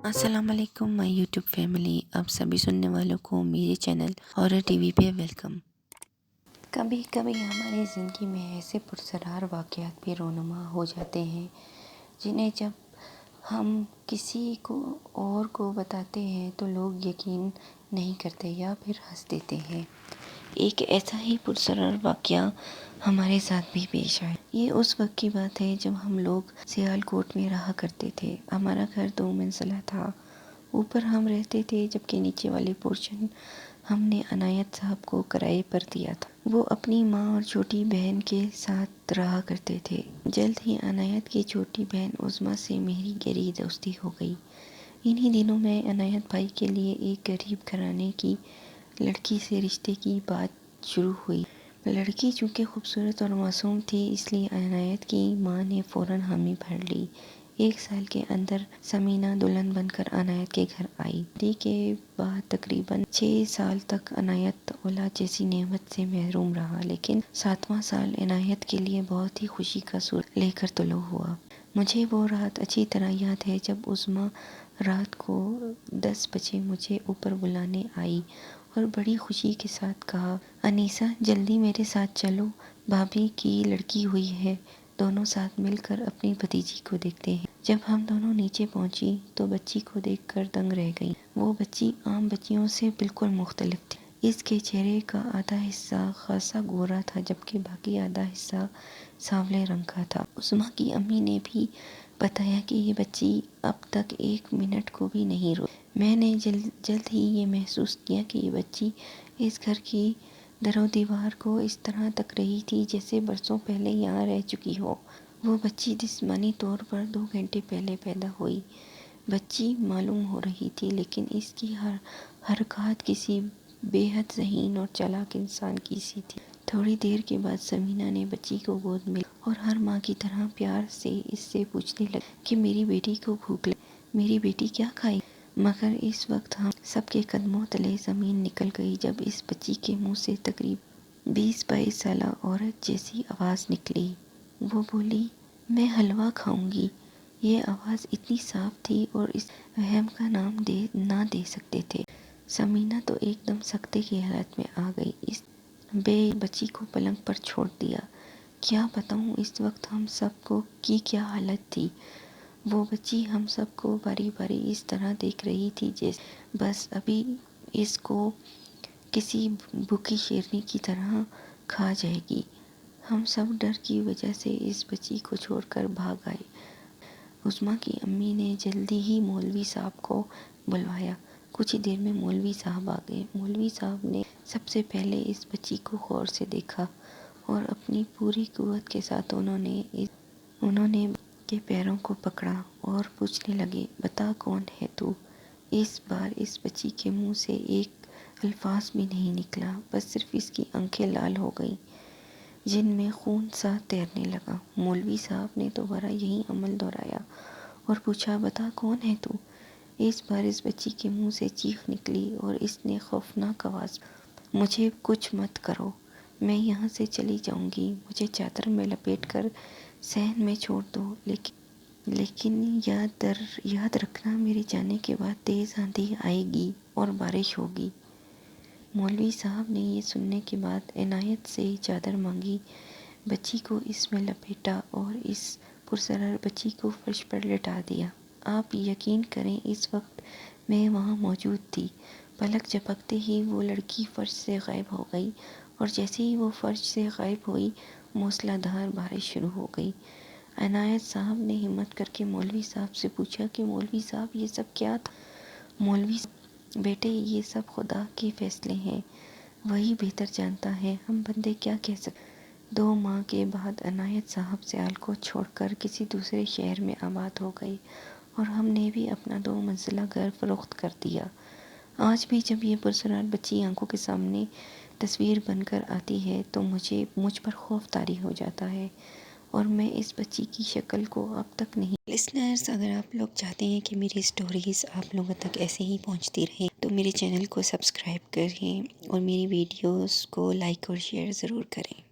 السلام علیکم مائی YouTube family, آپ سبھی سننے والوں کو میرے چینل ہارر ٹی وی پہ ویلکم۔ کبھی کبھی ہماری زندگی میں ایسے پراسرار واقعات بھی رونما ہو جاتے ہیں جنہیں جب ہم کسی کو بتاتے ہیں تو لوگ یقین نہیں کرتے یا پھر ہنس دیتے ہیں۔ ایک ایسا ہی پراسرار واقعہ ہمارے ساتھ بھی پیش آیا۔ یہ اس وقت کی بات ہے جب ہم لوگ سیالکوٹ میں رہا کرتے تھے۔ ہمارا گھر 2 منزلہ تھا۔ اوپر ہم رہتے تھے جبکہ نیچے والے پورشن ہم نے عنایت صاحب کو کرائے پر دیا تھا۔ وہ اپنی ماں اور چھوٹی بہن کے ساتھ رہا کرتے تھے۔ جلد ہی عنایت کی چھوٹی بہن عظمیٰ سے میری گہری دوستی ہو گئی۔ انہی دنوں میں عنایت بھائی کے لیے ایک غریب گھرانے کی لڑکی سے رشتے کی بات شروع ہوئی۔ لڑکی چونکہ خوبصورت اور معصوم تھی، اس لیے عنایت کی ماں نے فوراً حامی بھر لی۔ 1 سال کے اندر ثمینہ دلہن بن کر عنایت کے گھر آئی۔ شادی کے بعد تقریباً 6 سال تک عنایت اولاد جیسی نعمت سے محروم رہا، لیکن 7واں سال عنایت کے لیے بہت ہی خوشی کا سور لے کر طلوع ہوا۔ مجھے وہ رات اچھی طرح یاد ہے جب عظمیٰ رات کو 10 بجے مجھے اوپر بلانے آئی اور بڑی خوشی کے ساتھ کہا، انیسہ جلدی میرے ساتھ چلو، بھابھی کی لڑکی ہوئی ہے، دونوں ساتھ مل کر اپنی بھتیجی کو دیکھتے ہیں۔ جب ہم دونوں نیچے پہنچی تو بچی کو دیکھ کر دنگ رہ گئیں۔ وہ بچی عام بچیوں سے بالکل مختلف تھی۔ اس کے چہرے کا آدھا حصہ خاصا گورا تھا جبکہ باقی آدھا حصہ سانولے رنگ کا تھا۔ عظمیٰ کی امی نے بھی بتایا کہ یہ بچی اب تک 1 منٹ کو بھی نہیں روئی۔ میں نے جلد ہی یہ محسوس کیا کہ یہ بچی اس گھر کی در و دیوار کو اس طرح تک رہی تھی جیسے برسوں پہلے یہاں رہ چکی ہو۔ وہ بچی جسمانی طور پر 2 گھنٹے پہلے پیدا ہوئی بچی معلوم ہو رہی تھی، لیکن اس کی حرکات کسی بے حد ذہین اور چالاک انسان کی سی تھی۔ تھوڑی دیر کے بعد ثمینہ نے بچی کو گود میں لیا اور ہر ماں کی طرح پیار سے اس سے پوچھنے لگی کہ میری بیٹی کو بھوک لگی، میری بیٹی کیا کھائے گی؟ مگر اس وقت ہم سب کے قدموں تلے زمین نکل گئی جب اس بچی کے منہ سے تقریباً 20-22 سالہ عورت جیسی آواز نکلی۔ وہ بولی، میں حلوہ کھاؤں گی۔ یہ آواز اتنی صاف تھی اور اس وہم کا نام نہ دے سکتے تھے۔ ثمینہ تو ایک دم سکتے کی حالت میں آ گئی۔ اس بے بچی کو پلنگ پر چھوڑ دیا۔ کیا بتاؤں اس وقت ہم سب کو کی کیا حالت تھی۔ وہ بچی ہم سب کو باری باری اس طرح دیکھ رہی تھی جیسے بس ابھی اس کو کسی بھوکی شیرنی کی طرح کھا جائے گی۔ ہم سب ڈر کی وجہ سے اس بچی کو چھوڑ کر بھاگ آئے۔ عظمیٰ کی امی نے جلدی ہی مولوی صاحب کو بلوایا۔ کچھ ہی دیر میں مولوی صاحب آ گئے۔ مولوی صاحب نے سب سے پہلے اس بچی کو غور سے دیکھا اور اپنی پوری قوت کے ساتھ انہوں نے کے پیروں کو پکڑا اور پوچھنے لگے، بتا کون ہے تو؟ اس بار اس بچی کے منہ سے ایک الفاظ بھی نہیں نکلا، بس صرف اس کی آنکھیں لال ہو گئیں جن میں خون سا تیرنے لگا۔ مولوی صاحب نے دوبارہ یہی عمل دہرایا اور پوچھا، بتا کون ہے تو؟ اس بار اس بچی کے منہ سے چیخ نکلی اور اس نے خوفناک آواز میں، مجھے کچھ مت کرو، میں یہاں سے چلی جاؤں گی، مجھے چادر میں لپیٹ کر صحن میں چھوڑ دو، لیکن یاد رکھنا میرے جانے کے بعد تیز آندھی آئے گی اور بارش ہوگی۔ مولوی صاحب نے یہ سننے کے بعد عنایت سے چادر مانگی، بچی کو اس میں لپیٹا اور اس پراسرار بچی کو فرش پر لٹا دیا۔ آپ یقین کریں اس وقت میں وہاں موجود تھی۔ پلک جھپکتے ہی وہ لڑکی فرش سے غائب ہو گئی اور جیسے ہی وہ فرش سے غائب ہوئی موسلا دھار بارش شروع ہو گئی۔ عنایت صاحب نے ہمت کر کے مولوی صاحب سے پوچھا کہ مولوی صاحب یہ سب کیا تھا؟ مولوی صاحب، بیٹے یہ سب خدا کے فیصلے ہیں، وہی بہتر جانتا ہے، ہم بندے کیا کہہ سکتے۔ 2 ماہ کے بعد عنایت صاحب سیالکوٹ چھوڑ کر کسی دوسرے شہر میں آباد ہو گئے اور ہم نے بھی اپنا 2 منزلہ گھر فروخت کر دیا۔ آج بھی جب یہ پراسرار بچی آنکھوں کے سامنے تصویر بن کر آتی ہے تو مجھ پر خوف طاری ہو جاتا ہے اور میں اس بچی کی شکل کو اب تک نہیں۔ لسنرز، اگر آپ لوگ چاہتے ہیں کہ میری سٹوریز آپ لوگوں تک ایسے ہی پہنچتی رہیں تو میرے چینل کو سبسکرائب کریں اور میری ویڈیوز کو لائک اور شیئر ضرور کریں۔